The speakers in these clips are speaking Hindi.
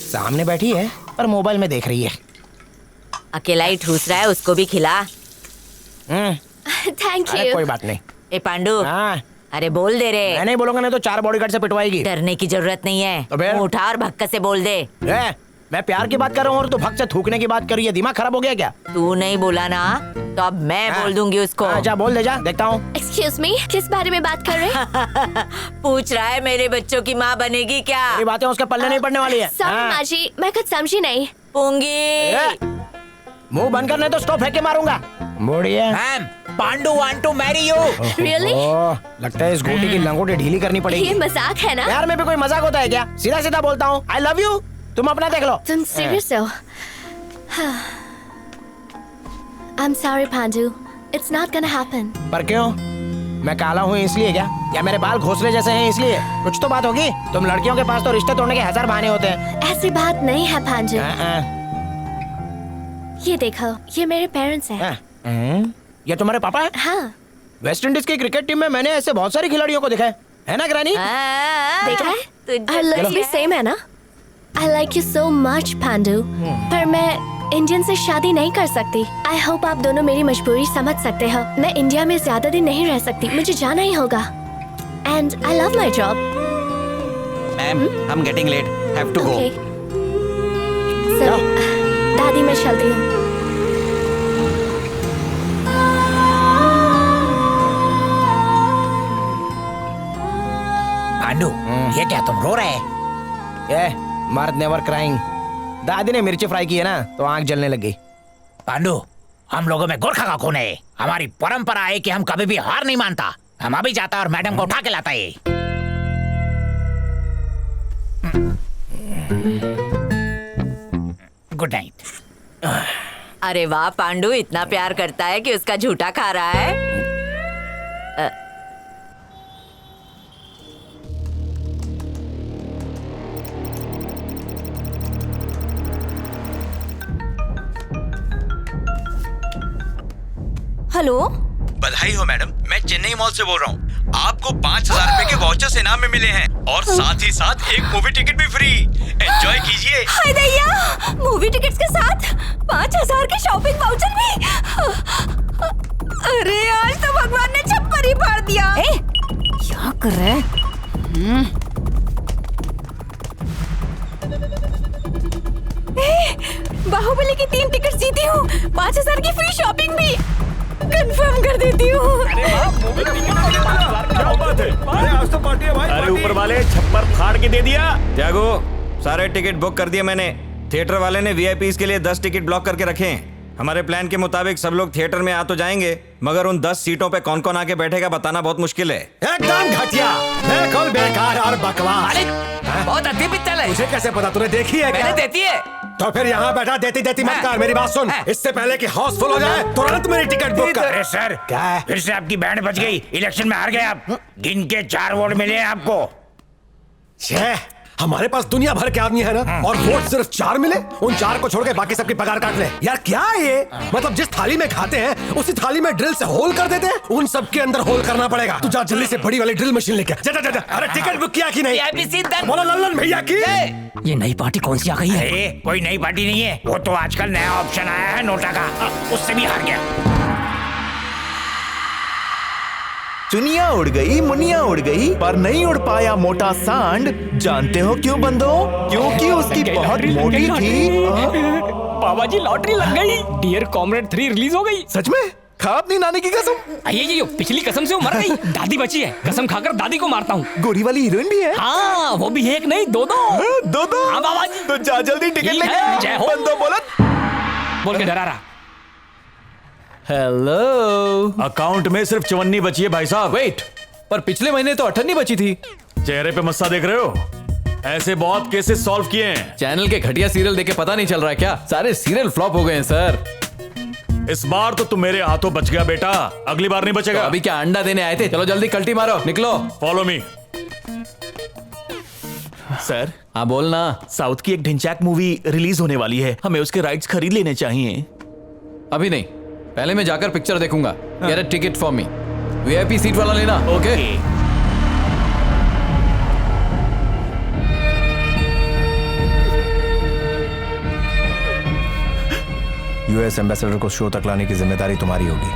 सामने बैठी है पर मोबाइल में देख रही है। अकेला ही ठूस रहा है, उसको भी खिला। थैंक अरे यू। कोई बात नहीं। ए पांडू, हाँ अरे बोल दे रे। मैं नहीं बोलूंगा, नहीं तो 4 बॉडीगार्ड से पिटवाएगी। डरने की जरूरत नहीं है, तो फिर? मुंह उठा और भक्का से बोल दे। मैं प्यार की बात कर रहा हूँ और तू भक्त से थूकने की बात कर रही है। दिमाग खराब हो गया क्या? तू नहीं बोला ना, तो अब मैं बोल दूंगी उसको। जा बोल दे, जा देखता हूँ। एक्सक्यूज मी, किस बारे में बात कर रहे हैं? पूछ रहा है मेरे बच्चों की माँ बनेगी क्या? ये बातें उसके पल्ले नहीं पड़ने वाली है। सॉरी माँ जी, मैं कुछ समझी नहीं। पूंगी मुंह बंद करने तो स्टॉप फेंक के मारूंगा। बुढ़िया ma'am, Pandu want to marry you. Really? लगता है इस गोटी की लंगोटी ढीली करनी ये पड़ेगी। मजाक है ना? प्यार में भी कोई मजाक होता है क्या? सीधा सीधा बोलता हूँ आई लव यू, तुम अपना देख लो। तुम सीरियस हो? I'm sorry Pandu, it's not gonna happen. पर क्यों? मैं काला हूँ इसलिए क्या? या मेरे बाल घोंसले जैसे हैं इसलिए? कुछ तो बात होगी। तुम लड़कियों के पास तो रिश्ते तोड़ने के 1000 बहाने होते हैं। ऐसी बात नहीं है पांडू। ये देखो, ये मेरे पेरेंट्स हैं। ये तुम्हारे पापा है? हाँ। वेस्ट इंडीज की क्रिकेट टीम में मैंने ऐसे बहुत सारी खिलाड़ियों को देखा है ना ग्रानी? देखा है? Our looks भी सेम है ना? I like you so much Pandu, पर मैं इंडियन से शादी नहीं कर सकती। I hope आप दोनों मेरी मजबूरी समझ सकते हो। मैं इंडिया में ज्यादा दिन नहीं रह सकती, मुझे जाना ही होगा। And I love my job. Ma'am, I'm getting late. Have to go. Okay. So, दादी मैं चलती हूँ। पांडू, ये क्या तुम रो रहे? मर्द नेवर क्राइंग। दादी ने मिर्ची फ्राई की है ना तो आंख जलने लग गई। पांडू, हम लोगों में गोरखा का खून है। हमारी परंपरा है कि हम कभी भी हार नहीं मानता। हम अभी जाता और मैडम को उठा के लाता है। Good night. अरे वाह, पांडू इतना प्यार करता है कि उसका झूठा खा रहा है। हेलो, बधाई हो मैडम, मैं चेन्नई मॉल से बोल रहा हूँ। आपको 5000 रुपए के वाउचर्स इनाम में मिले हैं और साथ ही साथ एक मूवी टिकट भी फ्री। एंजॉय कीजिए। हाय दैया, मूवी टिकट्स के साथ 5000 के शॉपिंग वाउचर भी। अरे आज तो भगवान ने छप्पर ही फाड़ दिया। क्या कर रहे हैं? बाहुबली की 3 टिकट जीती हूँ, 5000 की फ्री शॉपिंग भी कंफर्म कर देती हूँ। क्या बात है? अरे आज तो पार्टी है भाई। अरे ऊपर वाले छप्पर फाड़ के दे दिया। त्यागो, सारे टिकट बुक कर दिए मैंने। थिएटर वाले ने वीआईपीज के लिए 10 टिकट ब्लॉक करके रखे हैं। हमारे प्लान के मुताबिक सब लोग थिएटर में आ तो जाएंगे, मगर उन 10 सीटों पे कौन कौन आके बैठेगा बताना बहुत मुश्किल है। एकदम घटिया, बिल्कुल बेकार और बकवास। अरे बहुत अति पिक्चर है। तुझे कैसे पता? तूने देखी है क्या? मैंने देती है। तो फिर यहाँ बैठा देती मत कर। मेरी बात सुन, इससे पहले कि हाउसफुल हो जाए तुरंत मेरी टिकट बुक कर। अरे सर, क्या है? फिर से आपकी बैंड बज गई। इलेक्शन में हार गए आप। गिन के 4 वोट मिले हैं आपको। छह, हमारे पास दुनिया भर के आदमी है ना, और वोट सिर्फ 4 मिले। उन 4 को छोड़ के बाकी सबकी पगार काट ले। यार क्या है ये? मतलब जिस थाली में खाते हैं उसी थाली में ड्रिल से होल कर देते हैं। उन सब के अंदर होल करना पड़ेगा। तू जा जल्दी से बड़ी वाली ड्रिल मशीन लेके जा। अरे टिकट बुक किया कि नहीं? बोलो लल्लन भैया की। ये नई पार्टी कौन सी आ गई है? अरे कोई नई पार्टी नहीं है, वो तो आजकल नया ऑप्शन आया है नोटा का, उससे भी हार गया। चुनिया उड़ गई, मुनिया उड़ गई, पर नहीं उड़ पाया मोटा सांड। जानते हो क्यों बंदो? क्योंकि उसकी बहुत मोटी थी। बाबा जी लॉटरी लग गई। डियर कॉमरेड 3 रिलीज हो गई। सच में? खा अपनी नानी की कसम। ये पिछली कसम से वो मर गई। दादी बची है, कसम खाकर दादी को मारता हूँ। गोरी वाली हीरोइन भी है? हाँ, वो भी एक नहीं 2-2। 2-2? हाँ बाबा जी। तो जा जल्दी टिकट ठीक लेके। है, जय हो। बंदो बोल के डरा रहा। हेलो। अकाउंट में सिर्फ 54 बची है भाई साहब। वेट, पर पिछले महीने तो 58 बची थी। चेहरे पे मस्सा देख रहे हो? ऐसे बहुत केसेस सॉल्व किए हैं। चैनल के घटिया सीरियल देखे पता नहीं चल रहा है क्या? सारे सीरियल फ्लॉप हो गए हैं सर। इस बार तो तुम मेरे हाथों बच गया बेटा, अगली बार नहीं बचेगा। तो अभी क्या अंडा देने आए थे? चलो जल्दी कल्टी मारो, निकलो। Follow me. सर हाँ बोलना। साउथ की एक ढिंचैक मूवी रिलीज होने वाली है, हमें उसके राइट्स खरीद लेने चाहिए। अभी नहीं, पहले मैं जाकर पिक्चर देखूंगा। Get a ticket for me. VIP seat वाला लेना। ओके। यूएस एम्बेसडर को शो तक लाने की जिम्मेदारी तुम्हारी होगी।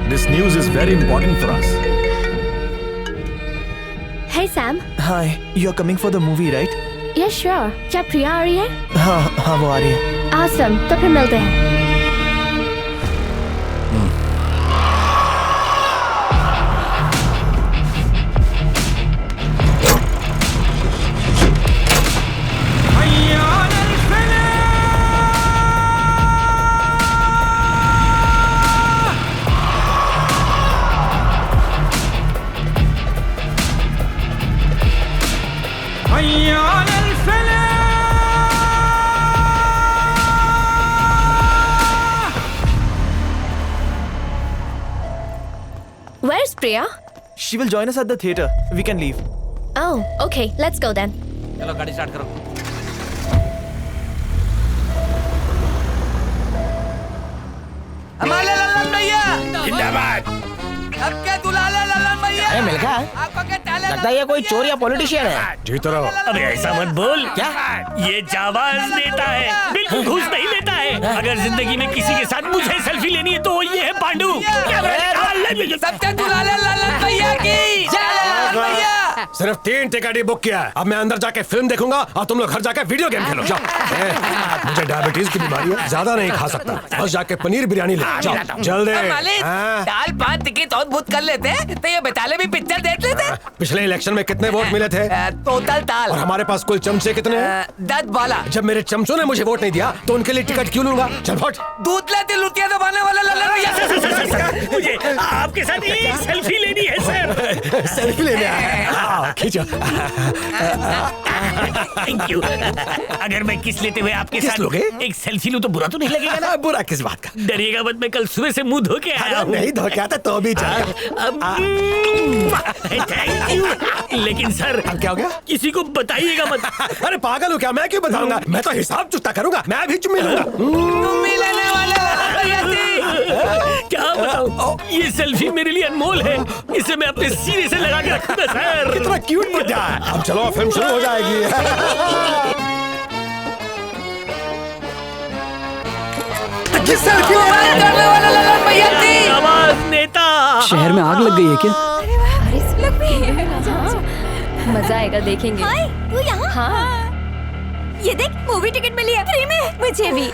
This news is very important for us. Hey Sam. Hi, you are coming for the movie right? Yes, sure. क्या प्रिया आ रही है? हाँ वो आ रही है। Awesome. तो फिर मिलते हैं। Where's Priya? She will join us at the theater. We can leave. Oh, okay. Let's go then. चलो गाड़ी स्टार्ट करो। हमारे लल्लन भैया जिंदाबाद। अब क्या दुलाले लल्लन भैया। अरे मिल्खा, आपको क्या टैलेंट लगता है ये कोई चोर या पॉलिटिशियन है। जीत रहो। अबे ऐसा मत बोल। क्या? ये जाबाज नेता है, बिल्कुल घूस नहीं लेता है। अगर जिंदगी में किसी के साथ मुझे सेल्फी लेनी है तो ये है पांडू। सबसे दुलाले लल्लन भैया की जय लल्लन भैया। सिर्फ 3 टिकट ही बुक किया है। अब मैं अंदर जाके फिल्म देखूंगा और तुम लोग घर जाके वीडियो गेम खेलो। जाओ। मुझे डायबिटीज की बीमारी है, ज्यादा नहीं खा सकता। बस जाके पनीर बिरयानी ले जाओ जल्दी। मालिक दाल 5 टिकट और बुक कर लेते तो ये बेताले भी पिक्चर देख लेते। पिछले इलेक्शन में कितने वोट मिले थे? टोटल ताल। और हमारे पास कुल चमचे कितने हैं? 10 बाला। जब मेरे चमचों ने मुझे वोट नहीं दिया तो उनके लिए टिकट क्यों लूंगा? चल फट। दूध लेते लुटिया दबाने वाले लल्लन भैया। मुझे आपके साथ एक सेल्फी लेनी है सर। सेल्फी लेने आया। खींचो। Thank you. अगर मैं किस लेते हुए आपके किस साथ लोगे? एक सेल्फी लूं तो बुरा तो नहीं लगेगा ना? बुरा किस बात का? डरिएगा मत, मैं कल सुबह से मुंह धो के आया हूँ। नहीं धो के आता तो भी चल। Thank you. लेकिन सर अब क्या हो गया? किसी को बताइएगा मत। अरे पागल हो क्या? मैं क्यों बताऊंगा? मैं तो हिसाब चुकता करूंगा। मैं भी चुम्मी लूंगा। तुम लेने वाले लल्लन भैया थी। क्या बताऊं? ये सेल्फी मेरे लिए अनमोल है। इसे मैं अपने सीने से लगा के रखूंगा सर। कितना क्यूट बच्चा है। अब चलो फिल्म शुरू हो जाएगी। सेल्फी करने वाले लल्लन भैया थी। आवाज नेता। शहर में आग लग गई है क्या? मजा आएगा, देखेंगे। हाय, तू यहाँ? हाँ। ये देख, मूवी टिकट मिली है फ्री में। मुझे भी।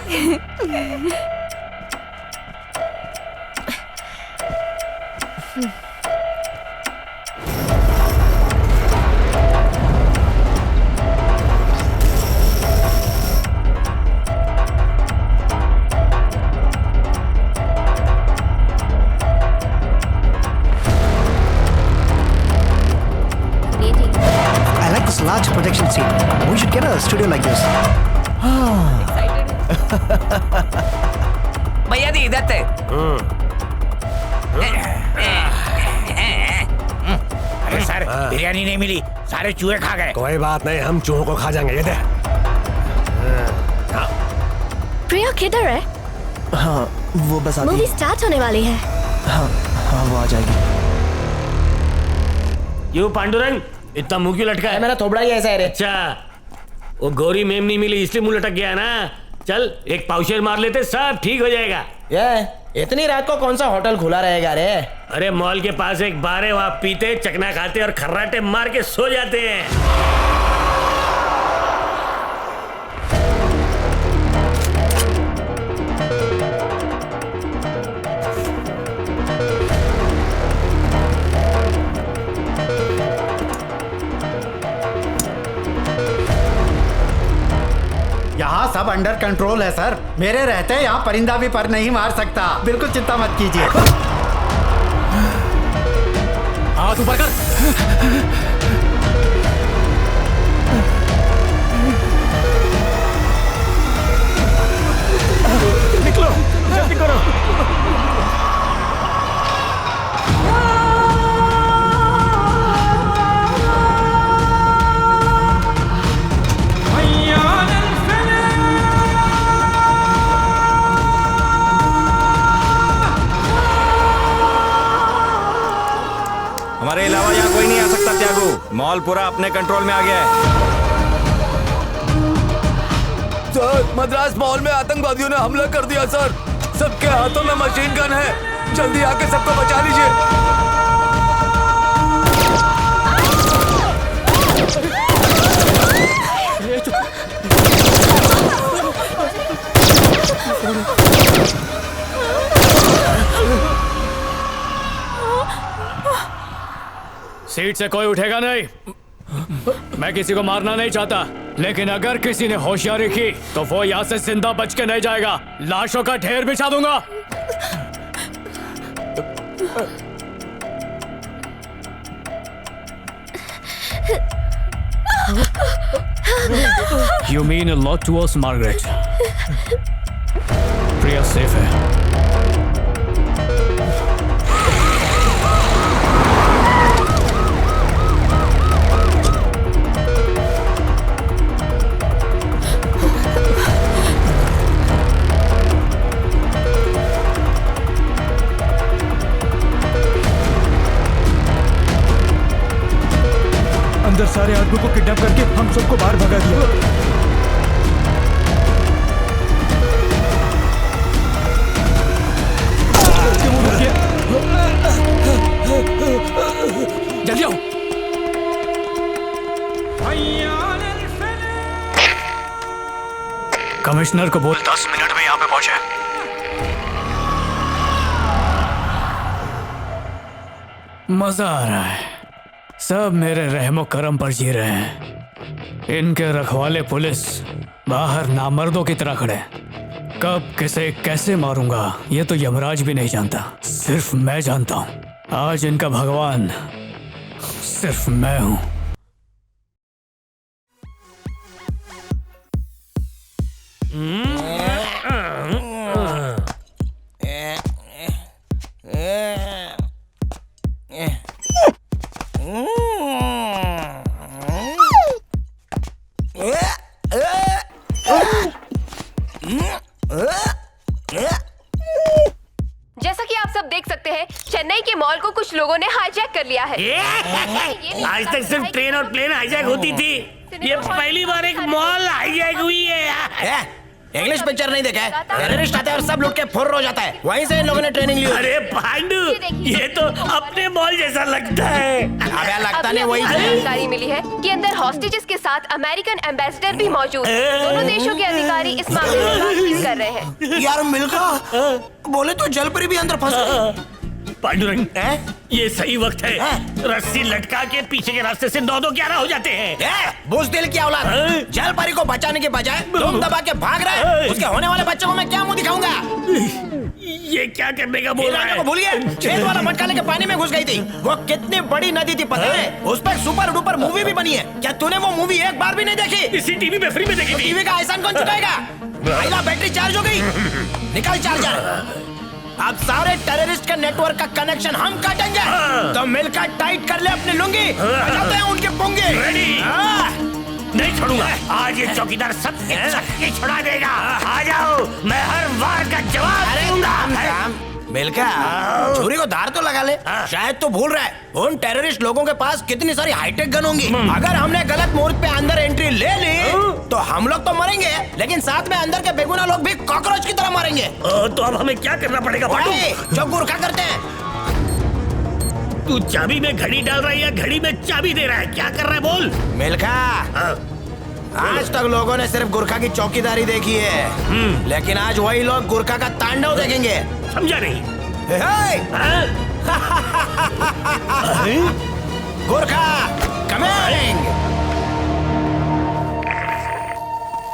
I like this large projection seat. We should get a studio like this. भैया दी इधर थे। अरे सर बिरयानी नहीं मिली, सारे चूहे खा गए। कोई बात नहीं, हम चूहों को खा जाएंगे। ये दे। प्रिया किधर है? हाँ वो बस आती मूवी है। स्टार्ट होने वाली है। हाँ वो आ जाएगी। यू पांडुरंग, इतना मुंह क्यों लटका है? मेरा थोबड़ा ही ऐसा है रे। अच्छा, वो गौरी मेम नहीं मिली इसलिए मुंह लटक गया ना। चल एक पाउशेर मार लेते, सब ठीक हो जाएगा। ये इतनी रात को कौन सा होटल खुला रहेगा रे? अरे मॉल के पास एक बार है, वहाँ पीते, चकना खाते और खर्राटे मार के सो जाते हैं। यहाँ सब अंडर कंट्रोल है सर। मेरे रहते यहाँ परिंदा भी पर नहीं मार सकता। बिल्कुल चिंता मत कीजिए। हाथ ऊपर कर। निकलो, जल्दी करो। हमारे अलावा यहाँ कोई नहीं आ सकता त्यागू। मॉल पूरा अपने कंट्रोल में आ गया है। सर, मद्रास मॉल में आतंकवादियों ने हमला कर दिया सर। सबके हाथों में मशीन गन है। जल्दी आके सबको बचा लीजिए। सीट से कोई उठेगा नहीं। मैं किसी को मारना नहीं चाहता, लेकिन अगर किसी ने होशियारी की तो वो यहाँ से जिंदा बच के नहीं जाएगा। लाशों का ढेर बिछा दूंगा। You mean a lot to us, Margaret. Priya safe है। अंदर सारे आदमियों को किडनैप करके हम सबको बाहर भगा दिया। जल्दी आओ। कमिश्नर को बोल 10 मिनट में यहाँ पे पहुंचे। मजा आ रहा है। सब मेरे रहमो करम पर जी रहे हैं। इनके रखवाले पुलिस बाहर नामर्दों की तरह खड़े। कब किसे कैसे मारूंगा ये तो यमराज भी नहीं जानता, सिर्फ मैं जानता हूं। आज इनका भगवान सिर्फ मैं हूं। जैसा कि आप सब देख सकते हैं, चेन्नई के मॉल को कुछ लोगों ने हाईजैक कर लिया है। आज तक सिर्फ ट्रेन और प्लेन हाईजैक होती थी, ये पहली बार एक मॉल हाईजैक हुई है। इंग्लिश पिक्चर नहीं देखा है? टेररिस्ट आते हैं और सब लुट के फुर्र हो जाता है। वहीं से इन लोगों ने ट्रेनिंग ली। अरे पांडु, ये तो अपने मॉल जैसा लगता है। अबे लगता नहीं, वही जानकारी मिली है कि अंदर हॉस्टेजेस के साथ अमेरिकन एम्बेसडर भी मौजूद है। दोनों देशों के अधिकारी इस मामले में बातचीत कर रहे हैं। यार मिल्खा, बोले तो जलपरी भी अंदर फंस गई। पांडुरंग, ये सही वक्त है। रस्सी लटका के पीछे के रास्ते से 9-9 11 हो जाते हैं। बुज़दिल की औलाद, जलपरी को बचाने के बजाय तुम दबा के भाग रहे हो। उसके होने वाले बच्चों को मैं क्या मुंह दिखाऊंगा? ये क्या करने का बोल रहा है? भूलिए, छेद वाला मटका लेके पानी में घुस गई थी। वो कितनी बड़ी नदी थी पता है? उस पर सुपर डुपर मूवी भी बनी है। क्या तूने वो मूवी एक बार भी नहीं देखी? इसी टीवी में फ्री में देखी थी। टीवी का एहसान कौन चुकाएगा? आइला बैटरी चार्ज हो गई, निकाल चार्जर। अब सारे टेररिस्ट के नेटवर्क का कनेक्शन हम काटेंगे। तो मिलकर टाइट कर ले अपनी लुंगी, बजाते हैं उनके पुंगे। नहीं छोड़ूंगा। आज ये चौकीदार सबके छुड़ा देगा। आ जाओ, मैं हर वार का जवाब दूंगा। मिलका, छुरी को धार तो लगा ले। शायद तो भूल रहा है, उन टेररिस्ट लोगों के पास कितनी सारी हाईटेक गन होंगी। अगर हमने गलत मोड़ पे अंदर एंट्री ले ली तो हम लोग तो मरेंगे, लेकिन साथ में अंदर के बेगुना लोग भी कॉकरोच की तरह मरेंगे। तो अब हमें क्या करना पड़ेगा? जो गुरखा करते हैं। तू चाबी में घड़ी डाल रहा है या घड़ी में चाबी दे रहा है? क्या कर रहा है बोल? मिल्खा, आज तक लोगों ने सिर्फ गुरखा की चौकीदारी देखी है, लेकिन आज वही लोग गुरखा का तांडव देखेंगे। समझा नहीं? गुरखा